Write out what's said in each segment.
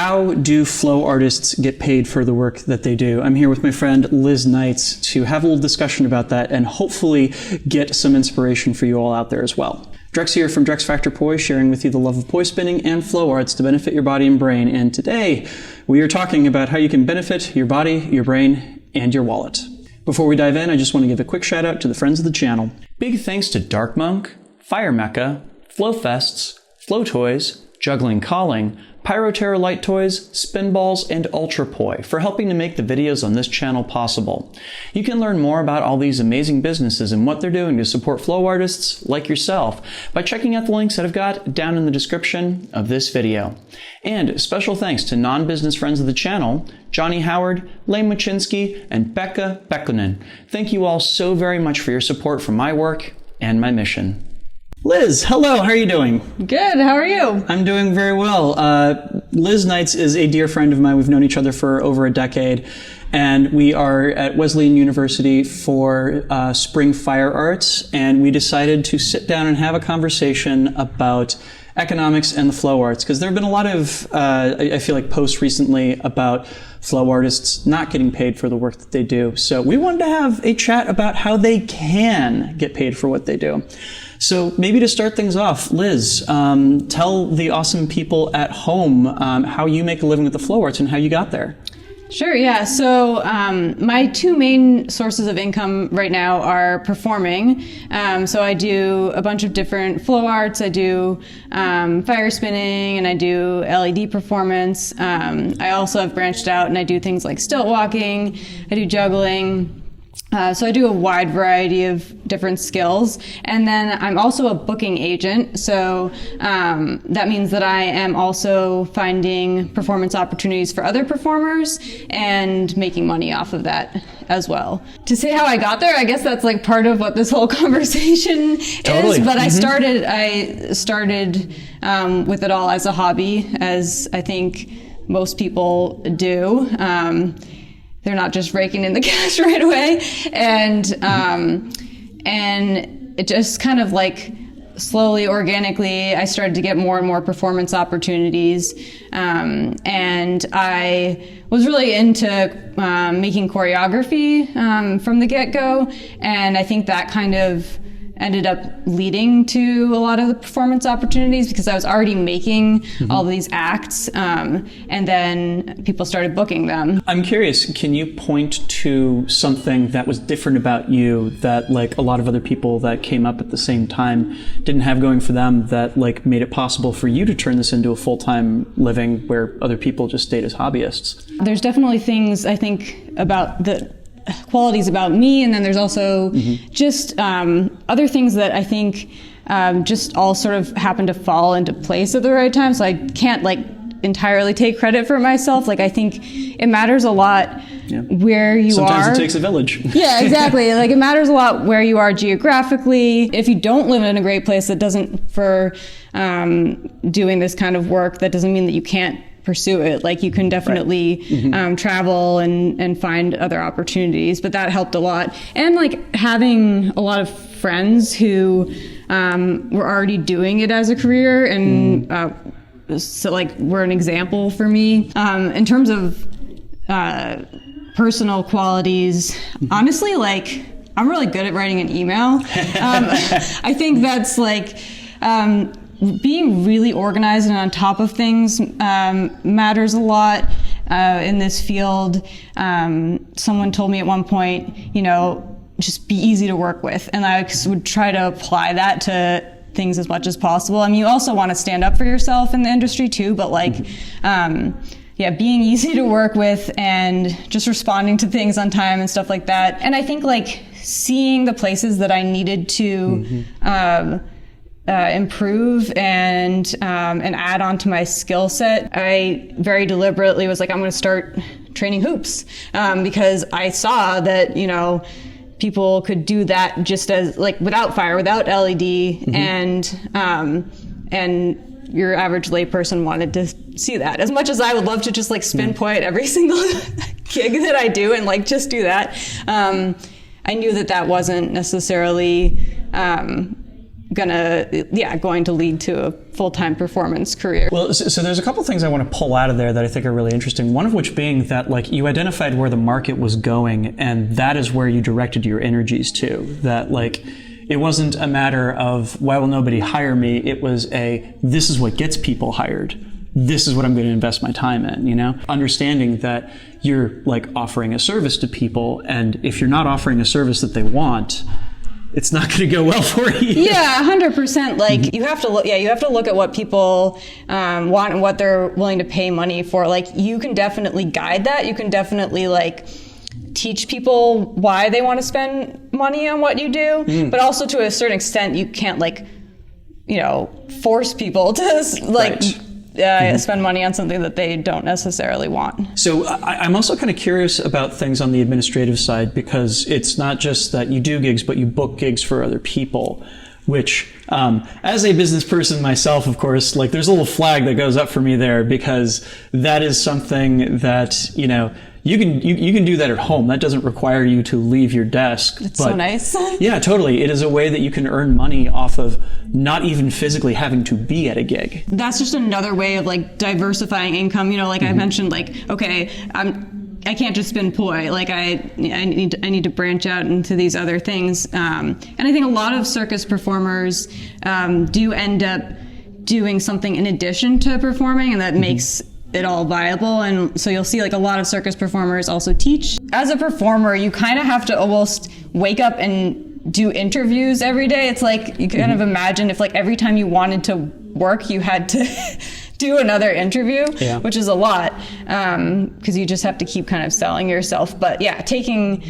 How do flow artists get paid for the work that they do? I'm here with my friend Liz Knights to have a little discussion about that and hopefully get some inspiration for you all out there as well. Drex here from Drex Factor Poi, sharing with you the love of poi spinning and flow arts to benefit your body and brain. And today we are talking about how you can benefit your body, your brain, and your wallet. Before we dive in, I just want to give a quick shout out to the friends of the channel. Big thanks to Dark Monk, Fire Mecca, Flow Fests, Flow Toys, Juggling Calling, Pyroterror Light Toys, Spinballs, and Ultra Poi for helping to make the videos on this channel possible. You can learn more about all these amazing businesses and what they're doing to support flow artists like yourself by checking out the links that I've got down in the description of this video. And special thanks to non-business friends of the channel, Johnny Howard, Lane Machinsky, and Becca Bekkonen. Thank you all so very much for your support for my work and my mission. Liz, hello, how are you doing? Good, how are you? I'm doing very well. Liz Knights is a dear friend of mine. We've known each other for over a decade, and we are at Wesleyan University for Spring Fire Arts, and we decided to sit down and have a conversation about economics and the flow arts, because there have been a lot of, I feel like, posts recently about flow artists not getting paid for the work that they do. So we wanted to have a chat about how they can get paid for what they do. So maybe to start things off, Liz, tell the awesome people at home how you make a living with the flow arts and how you got there. Sure, yeah. So my two main sources of income right now are performing. So I do a bunch of different flow arts. I do fire spinning and I do LED performance. I also have branched out and I do things like stilt walking. I do juggling. So I do a wide variety of different skills. And then I'm also a booking agent. So that means that I am also finding performance opportunities for other performers and making money off of that as well. To say how I got there, I guess that's like part of what this whole conversation Totally. is. But I started with it all as a hobby, as I think most people do. They're not just raking in the cash right away. And it just kind of like slowly, organically, I started to get more and more performance opportunities. And I was really into making choreography from the get-go. And I think that kind of ended up leading to a lot of the performance opportunities because I was already making all of these acts, and then people started booking them. I'm curious, can you point to something that was different about you that like a lot of other people that came up at the same time didn't have going for them that like made it possible for you to turn this into a full-time living where other people just stayed as hobbyists? There's definitely things I think about the qualities about me, and then there's also just other things that I think just all sort of happen to fall into place at the right time. So I can't like entirely take credit for myself. Like I think it matters a lot where you are. Sometimes it takes a village. Yeah, exactly. Like it matters a lot where you are geographically. If you don't live in a great place, that doesn't, for doing this kind of work, that doesn't mean that you can't pursue it. Like you can definitely travel and find other opportunities, but that helped a lot. And like having a lot of friends who were already doing it as a career and so like were an example for me. In terms of personal qualities, honestly, like I'm really good at writing an email. I think that's like being really organized and on top of things matters a lot in this field. Someone told me at one point, you know, just be easy to work with. And I would try to apply that to things as much as possible. I mean, you also want to stand up for yourself in the industry too, but like, being easy to work with and just responding to things on time and stuff like that. And I think like seeing the places that I needed to improve and add on to my skill set, I very deliberately was like, I'm going to start training hoops because I saw that, you know, people could do that just as like without fire, without LED, and your average layperson wanted to see that. As much as I would love to just like spin poi at every single gig that I do and like just do that, I knew that that wasn't necessarily going to lead to a full-time performance career. Well, so there's a couple things I want to pull out of there that I think are really interesting. One of which being that like you identified where the market was going, and that is where you directed your energies to. That like it wasn't a matter of why will nobody hire me? It was this is what gets people hired. This is what I'm going to invest my time in, you know? Understanding that you're like offering a service to people, and if you're not offering a service that they want, it's not going to go well for you. Yeah, 100%. Like you have to look. Yeah, you have to look at what people want and what they're willing to pay money for. Like you can definitely guide that. You can definitely like teach people why they want to spend money on what you do. But also to a certain extent, you can't like, force people to like. Right. Spend money on something that they don't necessarily want. So I'm also kind of curious about things on the administrative side, because it's not just that you do gigs, but you book gigs for other people, which as a business person myself, of course, like there's a little flag that goes up for me there, because that is something that, you can do that at home. That doesn't require you to leave your desk. It's so nice. Yeah, totally. It is a way that you can earn money off of not even physically having to be at a gig. That's just another way of like diversifying income. I mentioned, like, okay, I can't just spin poi. Like I need to branch out into these other things. And I think a lot of circus performers do end up doing something in addition to performing, and that makes it all viable. And so you'll see like a lot of circus performers also teach. As a performer, you kind of have to almost wake up and do interviews every day. It's like you kind of imagine if like every time you wanted to work, you had to do another interview, which is a lot, because you just have to keep kind of selling yourself. But yeah, taking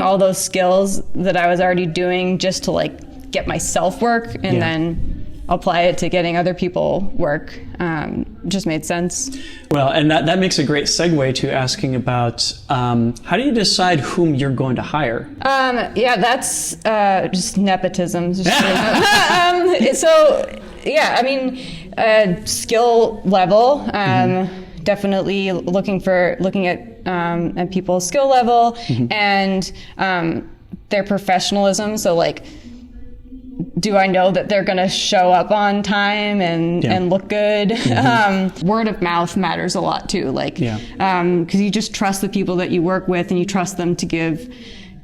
all those skills that I was already doing just to like get myself work and then apply it to getting other people work just made sense. Well, and that makes a great segue to asking about how do you decide whom you're going to hire? That's just nepotism. Skill level. Definitely looking at people's skill level and their professionalism. So like, do I know that they're going to show up on time and look good? Word of mouth matters a lot too. Like, because you just trust the people that you work with, and you trust them to give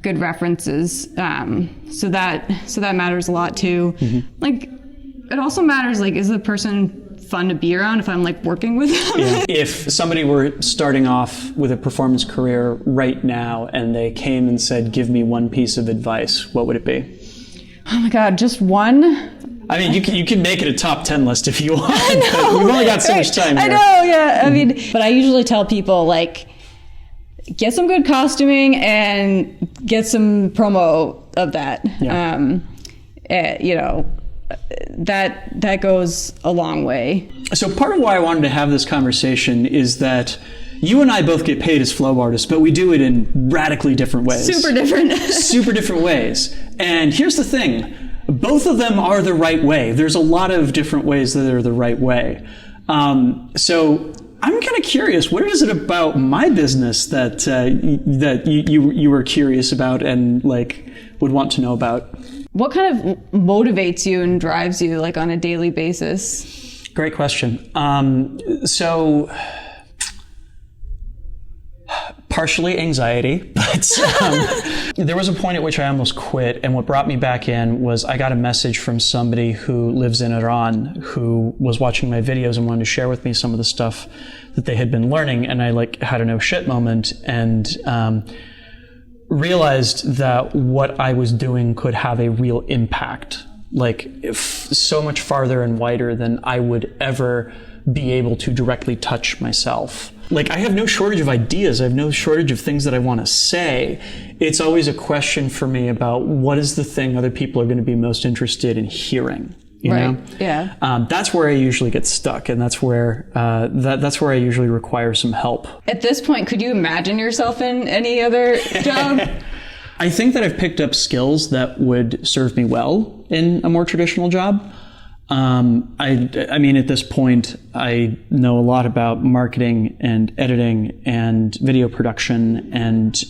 good references. So that matters a lot too. Like, it also matters, like, is the person fun to be around if I'm like working with them? If somebody were starting off with a performance career right now and they came and said, give me one piece of advice, what would it be? Oh my God, just one? I mean, you can make it a top 10 list if you want. But we've only got so much time here. I know, yeah. I mean, but I usually tell people, like, get some good costuming and get some promo of that. That goes a long way. So part of why I wanted to have this conversation is that you and I both get paid as flow artists, but we do it in radically different ways. Super different. Super different ways. And here's the thing. Both of them are the right way. There's a lot of different ways that are the right way. So I'm kind of curious, what is it about my business that you were curious about and like would want to know about? What kind of motivates you and drives you like on a daily basis? Great question. So partially anxiety, but there was a point at which I almost quit, and what brought me back in was I got a message from somebody who lives in Iran who was watching my videos and wanted to share with me some of the stuff that they had been learning, and I like had an oh shit moment and realized that what I was doing could have a real impact, like so much farther and wider than I would ever be able to directly touch myself. Like, I have no shortage of ideas. I have no shortage of things that I want to say. It's always a question for me about what is the thing other people are going to be most interested in hearing. You know? Yeah. That's where I usually get stuck, and that's where that's where I usually require some help. At this point, could you imagine yourself in any other job? I think that I've picked up skills that would serve me well in a more traditional job. I mean, at this point, I know a lot about marketing and editing and video production and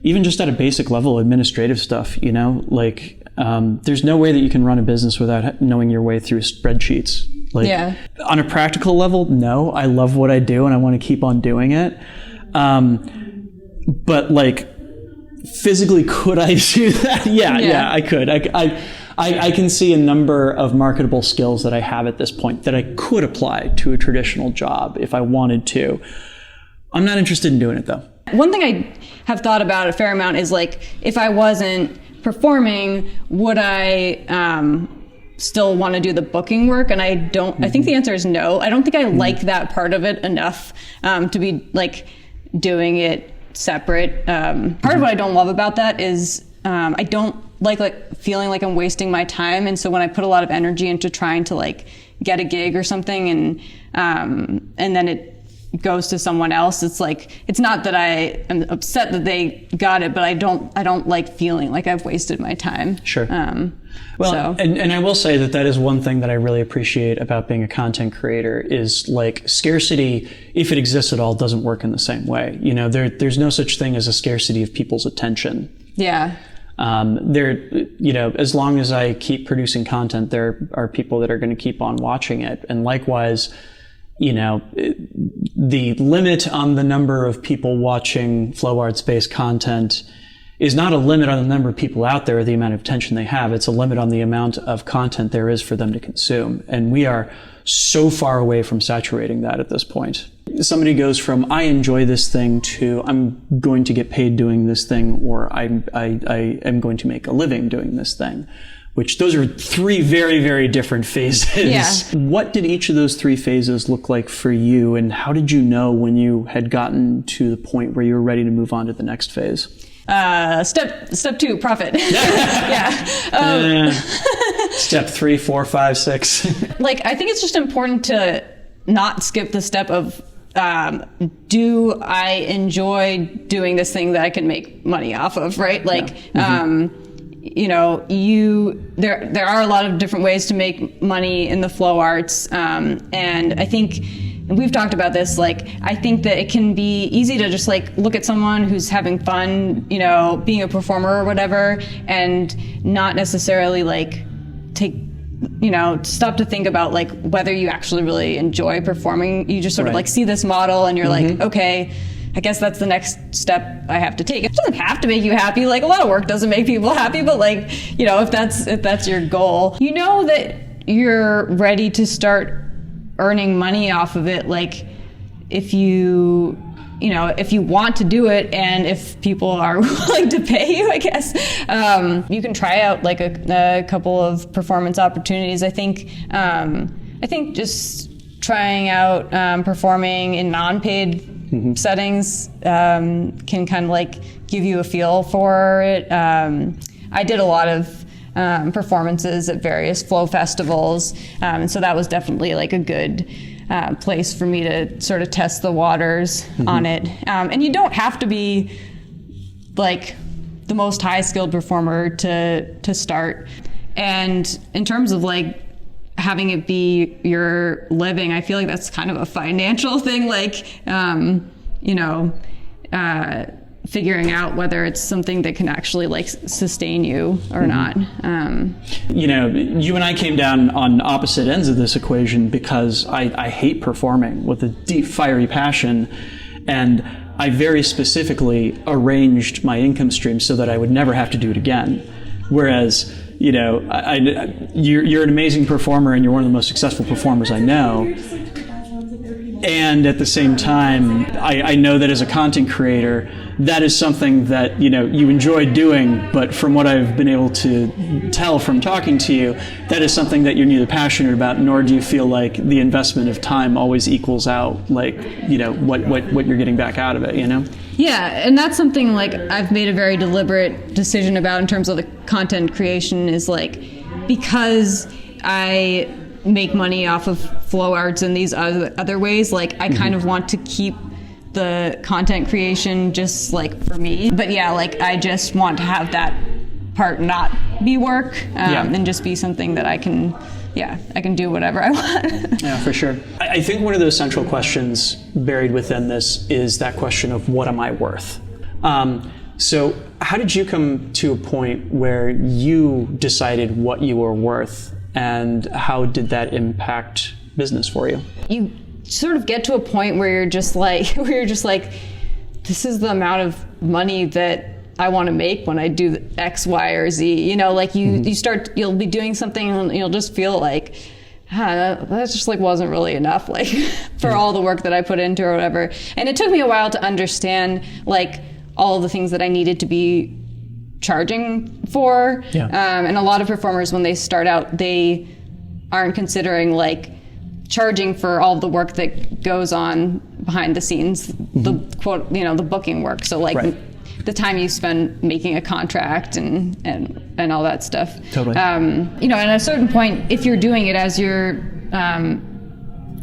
even just at a basic level, administrative stuff, you know, like There's no way that you can run a business without knowing your way through spreadsheets. Like, on a practical level, no, I love what I do and I want to keep on doing it. But like, physically, could I do that? Yeah, I could. I can see a number of marketable skills that I have at this point that I could apply to a traditional job if I wanted to. I'm not interested in doing it though. One thing I have thought about a fair amount is like, if I wasn't performing, would I still want to do the booking work? And I don't, I think the answer is no. I don't think I like that part of it enough to be like doing it separate. Part of what I don't love about that is I don't like feeling like I'm wasting my time. And so when I put a lot of energy into trying to like get a gig or something and then it goes to someone else, it's like, it's not that I am upset that they got it, but I don't like feeling like I've wasted my time. Sure. And I will say that is one thing that I really appreciate about being a content creator is like scarcity, if it exists at all, doesn't work in the same way. You know, there's no such thing as a scarcity of people's attention. Yeah. You know, as long as I keep producing content, there are people that are going to keep on watching it. And likewise, you know, the limit on the number of people watching flow arts-based content is not a limit on the number of people out there or the amount of attention they have. It's a limit on the amount of content there is for them to consume. And we are so far away from saturating that at this point. Somebody goes from, I enjoy this thing, to I'm going to get paid doing this thing, or I am going to make a living doing this thing. Which those are three very, very different phases. Yeah. What did each of those three phases look like for you? And how did you know when you had gotten to the point where you were ready to move on to the next phase? Step 2, profit. Yeah. Step 3, 4, 5, 6. Like, I think it's just important to not skip the step of, do I enjoy doing this thing that I can make money off of, right? Like, you know, there are a lot of different ways to make money in the flow arts. And I think, and we've talked about this, like, I think that it can be easy to just like look at someone who's having fun, you know, being a performer or whatever, and not necessarily like stop to think about like whether you actually really enjoy performing. You just sort of like see this model and you're like, okay, I guess that's the next step I have to take. It doesn't have to make you happy. Like, a lot of work doesn't make people happy, but like, you know, if that's your goal, you know that you're ready to start earning money off of it. Like, if you want to do it and if people are willing to pay you, I guess, you can try out like a couple of performance opportunities. I think just trying out performing in non-paid settings can kind of like give you a feel for it. I did a lot of performances at various flow festivals, and so that was definitely like a good place for me to sort of test the waters on it. And you don't have to be like the most high skilled performer to start. And in terms of like having it be your living, I feel like that's kind of a financial thing, like, figuring out whether it's something that can actually like sustain you or not. You know, you and I came down on opposite ends of this equation because I hate performing with a deep, fiery passion. And I very specifically arranged my income stream so that I would never have to do it again. Whereas, you know, you're an amazing performer and you're one of the most successful performers I know. And at the same time, I know that as a content creator, that is something that, you know, you enjoy doing, but from what I've been able to tell from talking to you, that is something that you're neither passionate about, nor do you feel like the investment of time always equals out, like, you know, what you're getting back out of it, you know? Yeah, and that's something like I've made a very deliberate decision about in terms of the content creation, is like, because I make money off of flow arts and these other ways, like I kind of want to keep the content creation just like for me. But yeah, like I just want to have that part not be work, and just be something that I can do whatever I want. Yeah, for sure. I think one of those central questions buried within this is that question of what am I worth? So how did you come to a point where you decided what you were worth, and how did that impact business for you? You sort of get to a point where you're just like, this is the amount of money that I want to make when I do X, Y, or Z. You know, like you'll be doing something and you'll just feel like, that just like wasn't really enough, like for all the work that I put into or whatever. And it took me a while to understand like all of the things that I needed to be charging for. And a lot of performers, when they start out, they aren't considering like charging for all the work that goes on behind the scenes, the quote, the booking work. So like the time you spend making a contract and all that stuff. Totally. At a certain point, if you're doing it as your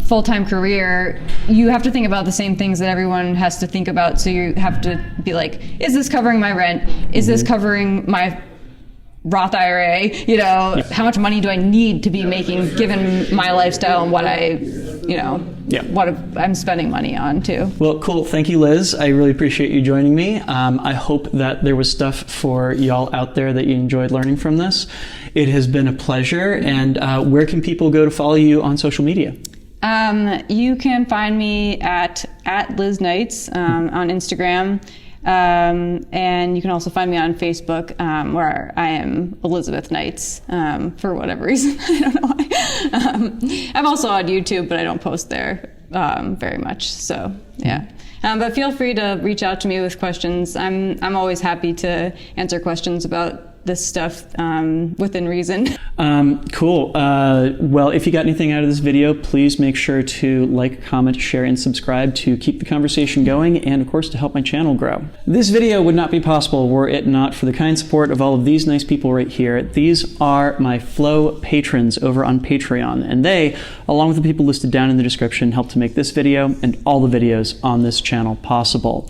full-time career, you have to think about the same things that everyone has to think about. So you have to be like, is this covering my rent? Is this covering my Roth IRA? How much money do I need to be making given my lifestyle and what what I'm spending money on too. Well, cool. Thank you, Liz. I really appreciate you joining me. I hope that there was stuff for y'all out there that you enjoyed learning from this. It has been a pleasure. And where can people go to follow you on social media? You can find me at Liz Knights on Instagram. And you can also find me on Facebook, where I am Elizabeth Knights, for whatever reason. I don't know why. I'm also on YouTube, but I don't post there very much. So yeah. But feel free to reach out to me with questions. I'm always happy to answer questions about this stuff within reason. Cool. Well, if you got anything out of this video, please make sure to like, comment, share, and subscribe to keep the conversation going, and of course to help my channel grow. This video would not be possible were it not for the kind support of all of these nice people right here. These are my Flow patrons over on Patreon, and they, along with the people listed down in the description, help to make this video and all the videos on this channel possible.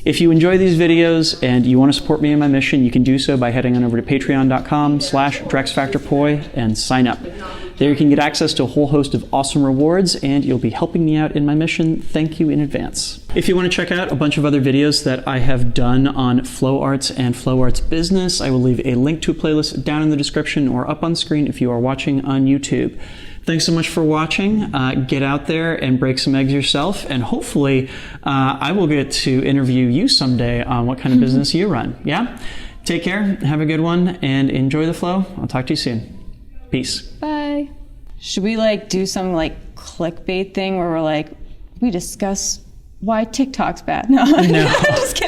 If you enjoy these videos and you want to support me in my mission, you can do so by heading on over to patreon.com/DrexFactorPoi and sign up. There you can get access to a whole host of awesome rewards, and you'll be helping me out in my mission. Thank you in advance. If you want to check out a bunch of other videos that I have done on flow arts and flow arts business, I will leave a link to a playlist down in the description or up on screen if you are watching on YouTube. Thanks so much for watching. Get out there and break some eggs yourself, and hopefully I will get to interview you someday on what kind of business you run. Yeah? Take care, have a good one, and enjoy the flow. I'll talk to you soon. Peace. Bye. Should we do some clickbait thing where we're we discuss why TikTok's bad? No. No. Just kidding.